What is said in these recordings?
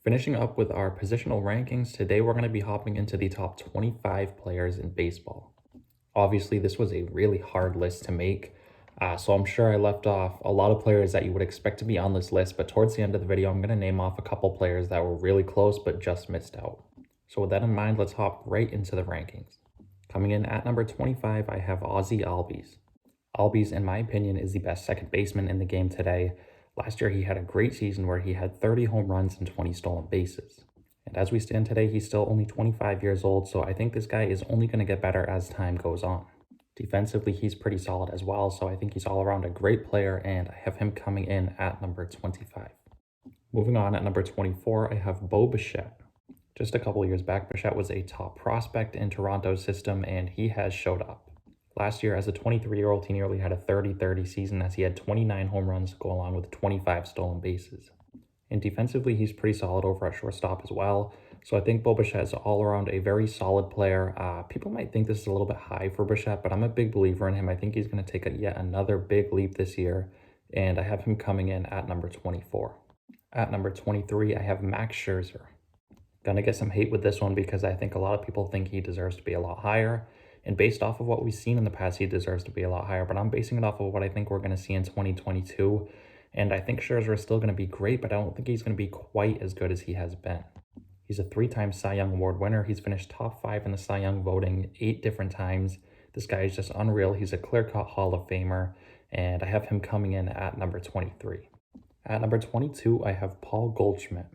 Finishing up with our positional rankings, today we're going to be hopping into the top 25 players in baseball. Obviously, this was a really hard list to make, so I'm sure I left off a lot of players that you would expect to be on this list, but towards the end of the video, I'm going to name off a couple players that were really close but just missed out. So with that in mind, let's hop right into the rankings. Coming in at number 25, I have Ozzie Albies. Albies, in my opinion, is the best second baseman in the game today. Last year, he had a great season where he had 30 home runs and 20 stolen bases. And as we stand today, he's still only 25 years old, so I think this guy is only going to get better as time goes on. Defensively, he's pretty solid as well, so I think he's all around a great player, and I have him coming in at number 25. Moving on, at number 24, I have Bo Bichette. Just a couple years back, Bichette was a top prospect in Toronto's system, and he has showed up. Last year, as a 23-year-old, he nearly had a 30-30 season as he had 29 home runs to go along with 25 stolen bases. And defensively, he's pretty solid over at shortstop as well. So I think Bo Bichette is all around a very solid player. People might think this is a little bit high for Bichette, but I'm a big believer in him. I think he's going to take yet another big leap this year, and I have him coming in at number 24. At number 23, I have Max Scherzer. Gonna get some hate with this one because I think a lot of people think he deserves to be a lot higher. And based off of what we've seen in the past, he deserves to be a lot higher. But I'm basing it off of what I think we're going to see in 2022. And I think Scherzer is still going to be great, but I don't think he's going to be quite as good as he has been. He's a 3-time Cy Young Award winner. He's finished top 5 in the Cy Young voting 8 different times. This guy is just unreal. He's a clear-cut Hall of Famer. And I have him coming in at number 23. At number 22, I have Paul Goldschmidt.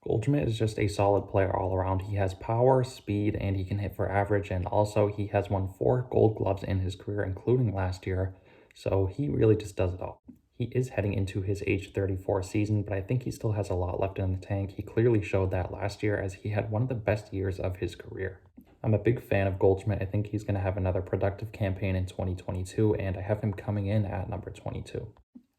Goldschmidt is just a solid player all around. He has power, speed, and he can hit for average, and also he has won 4 Gold Gloves in his career, including last year, so he really just does it all. He is heading into his age 34 season, but I think he still has a lot left in the tank. He clearly showed that last year as he had one of the best years of his career. I'm a big fan of Goldschmidt. I think he's going to have another productive campaign in 2022, and I have him coming in at number 22.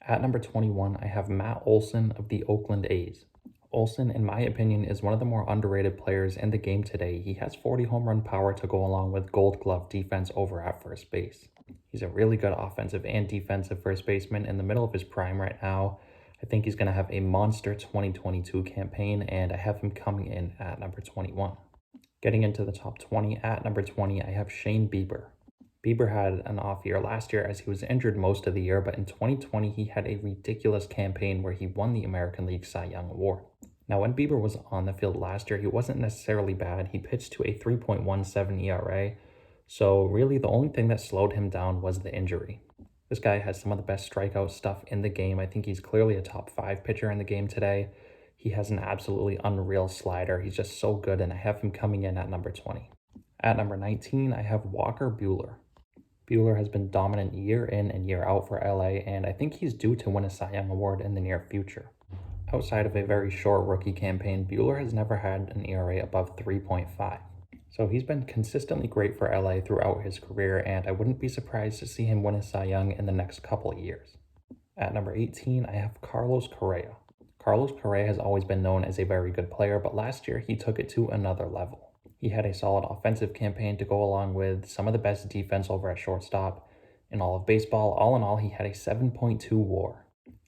At number 21, I have Matt Olson of the Oakland A's. Olson, in my opinion, is one of the more underrated players in the game today. He has 40 home run power to go along with Gold Glove defense over at first base. He's a really good offensive and defensive first baseman in the middle of his prime right now. I think he's going to have a monster 2022 campaign, and I have him coming in at number 21. Getting into the top 20, at number 20, I have Shane Bieber. Bieber had an off year last year as he was injured most of the year, but in 2020, he had a ridiculous campaign where he won the American League Cy Young Award. Now, when Bieber was on the field last year, he wasn't necessarily bad. He pitched to a 3.17 ERA, so really the only thing that slowed him down was the injury. This guy has some of the best strikeout stuff in the game. I think he's clearly a top 5 pitcher in the game today. He has an absolutely unreal slider. He's just so good, and I have him coming in at number 20. At number 19, I have Walker Buehler. Buehler has been dominant year in and year out for LA, and I think he's due to win a Cy Young Award in the near future. Outside of a very short rookie campaign, Buehler has never had an ERA above 3.5. So he's been consistently great for LA throughout his career, and I wouldn't be surprised to see him win a Cy Young in the next couple of years. At number 18, I have Carlos Correa. Carlos Correa has always been known as a very good player, but last year he took it to another level. He had a solid offensive campaign to go along with some of the best defense over at shortstop in all of baseball. All in all, he had a 7.2 WAR.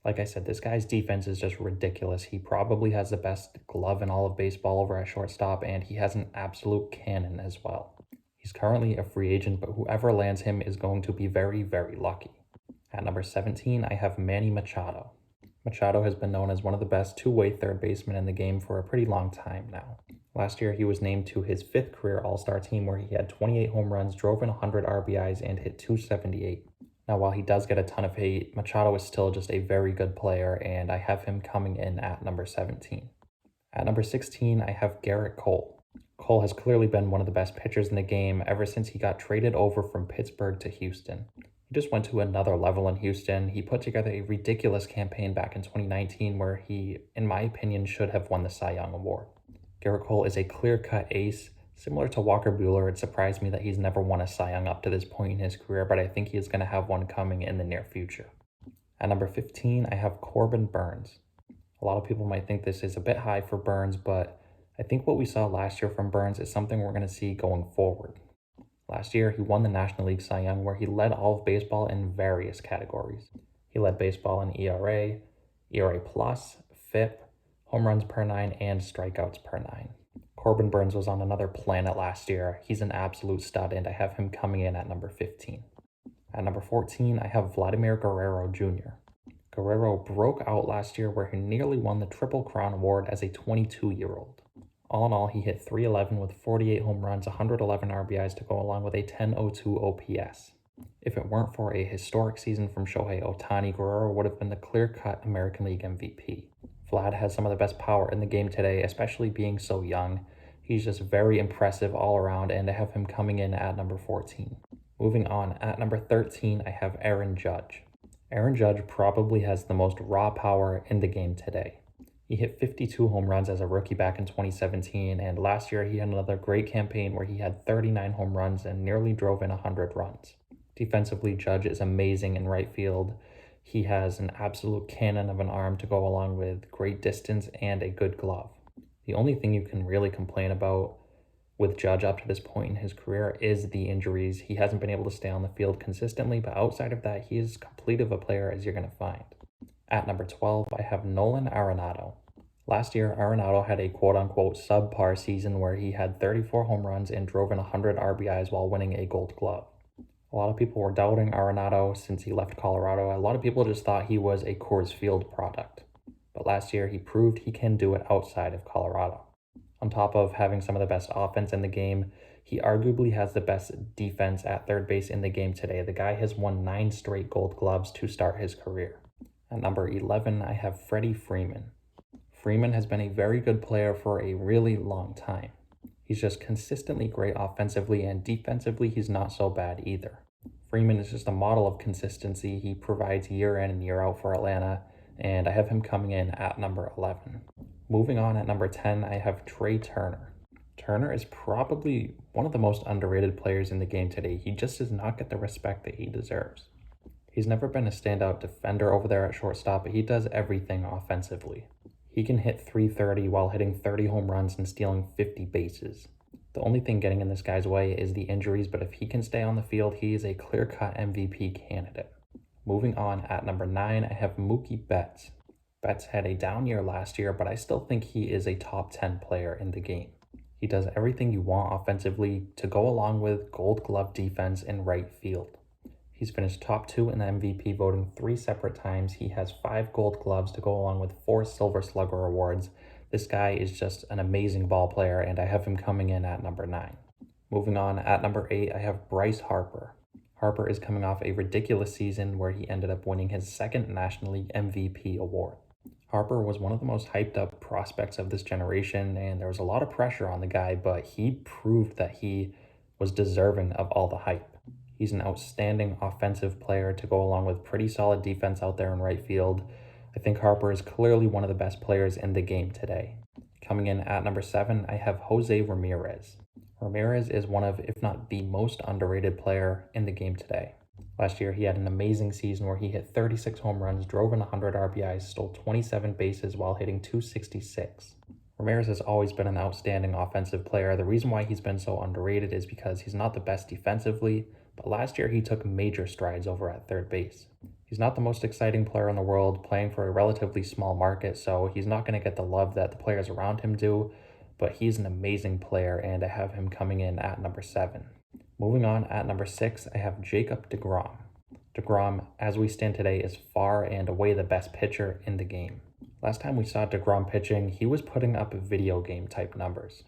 Like I said, this guy's defense is just ridiculous. He probably has the best glove in all of baseball over at shortstop, and he has an absolute cannon as well. He's currently a free agent, but whoever lands him is going to be very, very lucky. At number 17, I have Manny Machado. Machado has been known as one of the best two-way third basemen in the game for a pretty long time now. Last year, he was named to his 5th career All-Star team where he had 28 home runs, drove in 100 RBIs, and hit 278. Now, while he does get a ton of hate, Machado is still just a very good player, and I have him coming in at number 17. At number 16, I have Garrett Cole. Cole has clearly been one of the best pitchers in the game ever since he got traded over from Pittsburgh to Houston. He just went to another level in Houston. He put together a ridiculous campaign back in 2019 where he, in my opinion, should have won the Cy Young Award. Garrett Cole is a clear-cut ace. Similar to Walker Buehler, it surprised me that he's never won a Cy Young up to this point in his career, but I think he is going to have one coming in the near future. At number 15, I have Corbin Burnes. A lot of people might think this is a bit high for Burnes, but I think what we saw last year from Burnes is something we're going to see going forward. Last year, he won the National League Cy Young, where he led all of baseball in various categories. He led baseball in ERA, ERA+, FIP, home runs per 9, and strikeouts per 9. Corbin Burns was on another planet last year. He's an absolute stud, and I have him coming in at number 15. At number 14, I have Vladimir Guerrero Jr. Guerrero broke out last year where he nearly won the Triple Crown Award as a 22-year-old. All in all, he hit .311 with 48 home runs, 111 RBIs to go along with a .1002 OPS. If it weren't for a historic season from Shohei Ohtani, Guerrero would have been the clear-cut American League MVP. Vlad has some of the best power in the game today, especially being so young. He's just very impressive all around, and I have him coming in at number 14. Moving on, at number 13, I have Aaron Judge. Aaron Judge probably has the most raw power in the game today. He hit 52 home runs as a rookie back in 2017, and last year he had another great campaign where he had 39 home runs and nearly drove in 100 runs. Defensively, Judge is amazing in right field. He has an absolute cannon of an arm to go along with great distance and a good glove. The only thing you can really complain about with Judge up to this point in his career is the injuries. He hasn't been able to stay on the field consistently, but outside of that, he is complete of a player as you're going to find. At number 12, I have Nolan Arenado. Last year, Arenado had a quote-unquote subpar season where he had 34 home runs and drove in 100 RBIs while winning a Gold Glove. A lot of people were doubting Arenado since he left Colorado. A lot of people just thought he was a Coors Field product. But last year, he proved he can do it outside of Colorado. On top of having some of the best offense in the game, he arguably has the best defense at third base in the game today. The guy has won 9 straight Gold Gloves to start his career. At number 11, I have Freddie Freeman. Freeman has been a very good player for a really long time. He's just consistently great offensively, and defensively, he's not so bad either. Freeman is just a model of consistency. He provides year in and year out for Atlanta, and I have him coming in at number 11. Moving on, at number 10, I have Trey Turner. Turner is probably one of the most underrated players in the game today. He just does not get the respect that he deserves. He's never been a standout defender over there at shortstop, but he does everything offensively. He can hit .330 while hitting 30 home runs and stealing 50 bases. The only thing getting in this guy's way is the injuries, but if he can stay on the field, he is a clear-cut MVP candidate. Moving on, at number 9, I have Mookie Betts. Betts had a down year last year, but I still think he is a top 10 player in the game. He does everything you want offensively to go along with Gold Glove defense in right field. He's finished top 2 in the MVP voting 3 separate times. He has 5 Gold Gloves to go along with 4 Silver Slugger awards. This guy is just an amazing ball player, and I have him coming in at number 9. Moving on, at number 8, I have Bryce Harper. Harper is coming off a ridiculous season where he ended up winning his 2nd National League MVP award. Harper was one of the most hyped up prospects of this generation, and there was a lot of pressure on the guy, but he proved that he was deserving of all the hype. He's an outstanding offensive player to go along with pretty solid defense out there in right field. I think Harper is clearly one of the best players in the game today. Coming in at number 7, I have Jose Ramirez. Ramirez is one of, if not the most underrated player in the game today. Last year, he had an amazing season where he hit 36 home runs, drove in 100 RBIs, stole 27 bases while hitting .266. Ramirez has always been an outstanding offensive player. The reason why he's been so underrated is because he's not the best defensively, but last year he took major strides over at third base. He's not the most exciting player in the world, playing for a relatively small market, so he's not going to get the love that the players around him do, but he's an amazing player, and I have him coming in at number 7. Moving on, at number 6, I have Jacob deGrom. deGrom, as we stand today, is far and away the best pitcher in the game. Last time we saw deGrom pitching, he was putting up video game type numbers.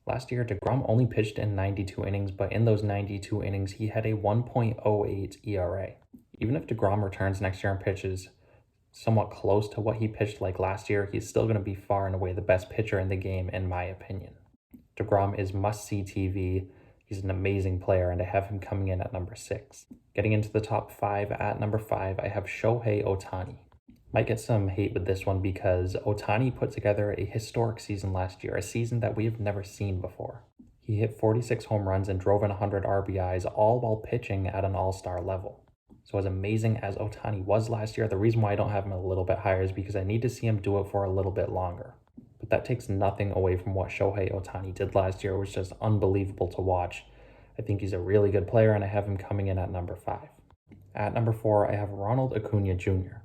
Last year, deGrom only pitched in 92 innings, but in those 92 innings, he had a 1.08 ERA. Even if deGrom returns next year and pitches somewhat close to what he pitched like last year, he's still going to be far and away the best pitcher in the game, in my opinion. deGrom is must-see TV. He's an amazing player, and I have him coming in at number 6. Getting into the top 5, at number 5, I have Shohei Ohtani. Might get some hate with this one because Ohtani put together a historic season last year, a season that we have never seen before. He hit 46 home runs and drove in 100 RBIs, all while pitching at an all-star level. So as amazing as Ohtani was last year, the reason why I don't have him a little bit higher is because I need to see him do it for a little bit longer. But that takes nothing away from what Shohei Ohtani did last year. It was just unbelievable to watch. I think he's a really good player, and I have him coming in at number 5. At number 4, I have Ronald Acuna Jr.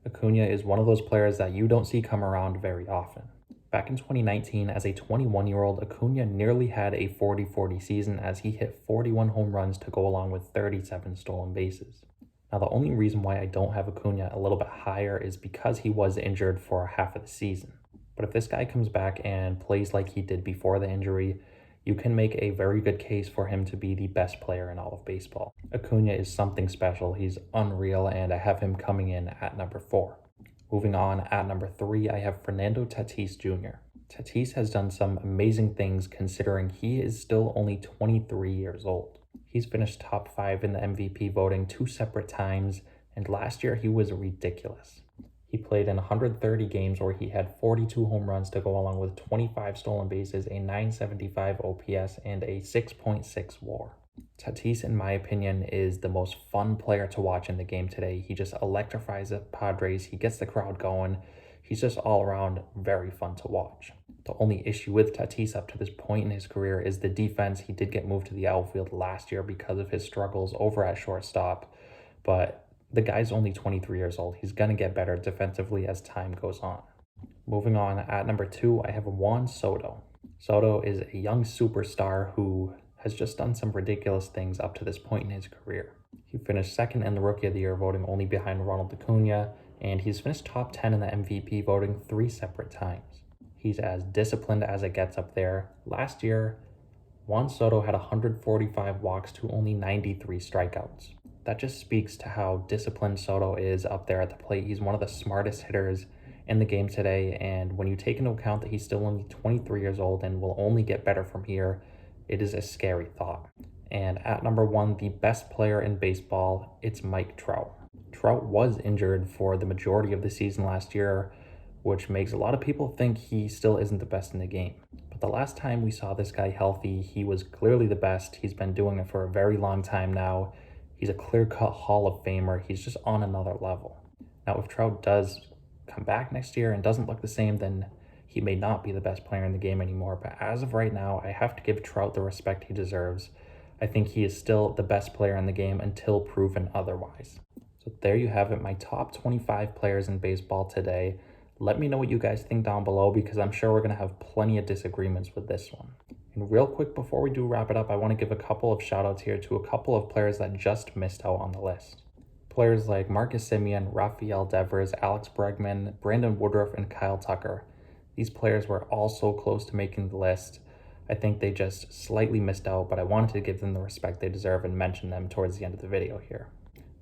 Acuna is one of those players that you don't see come around very often. Back in 2019, as a 21-year-old, Acuna nearly had a 40-40 season as he hit 41 home runs to go along with 37 stolen bases. Now, the only reason why I don't have Acuna a little bit higher is because he was injured for half of the season. But if this guy comes back and plays like he did before the injury, you can make a very good case for him to be the best player in all of baseball. Acuna is something special. He's unreal, and I have him coming in at number 4. Moving on, at number 3, I have Fernando Tatis Jr. Tatis has done some amazing things considering he is still only 23 years old. He's finished top 5 in the MVP voting 2 separate times, and last year he was ridiculous. He played in 130 games where he had 42 home runs to go along with 25 stolen bases, a 975 OPS, and a 6.6 WAR. Tatis, in my opinion, is the most fun player to watch in the game today. He just electrifies the Padres. He gets the crowd going. He's just all around very fun to watch. The only issue with Tatis up to this point in his career is the defense. He did get moved to the outfield last year because of his struggles over at shortstop, but the guy's only 23 years old. He's going to get better defensively as time goes on. Moving on, at number 2, I have Juan Soto. Soto is a young superstar who has just done some ridiculous things up to this point in his career. He finished 2nd in the Rookie of the Year voting, only behind Ronald Acuna, and he's finished top 10 in the MVP voting 3 separate times. He's as disciplined as it gets up there. Last year, Juan Soto had 145 walks to only 93 strikeouts. That just speaks to how disciplined Soto is up there at the plate. He's one of the smartest hitters in the game today, and when you take into account that he's still only 23 years old and will only get better from here, it is a scary thought. And at number 1, the best player in baseball, it's Mike Trout. Trout was injured for the majority of the season last year, which makes a lot of people think he still isn't the best in the game. But the last time we saw this guy healthy, he was clearly the best. He's been doing it for a very long time now. He's a clear-cut Hall of Famer. He's just on another level. Now, if Trout does come back next year and doesn't look the same, then he may not be the best player in the game anymore. But as of right now, I have to give Trout the respect he deserves. I think he is still the best player in the game until proven otherwise. So there you have it, my top 25 players in baseball today. Let me know what you guys think down below, because I'm sure we're going to have plenty of disagreements with this one. And real quick, before we do wrap it up, I want to give a couple of shout outs here to a couple of players that just missed out on the list. Players like Marcus Semien, Rafael Devers, Alex Bregman, Brandon Woodruff, and Kyle Tucker. These players were all so close to making the list. I think they just slightly missed out, but I wanted to give them the respect they deserve and mention them towards the end of the video here.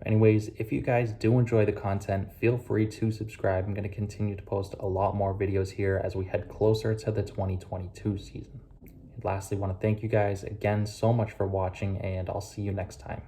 Anyways, if you guys do enjoy the content, feel free to subscribe. I'm going to continue to post a lot more videos here as we head closer to the 2022 season. And lastly, I want to thank you guys again so much for watching, and I'll see you next time.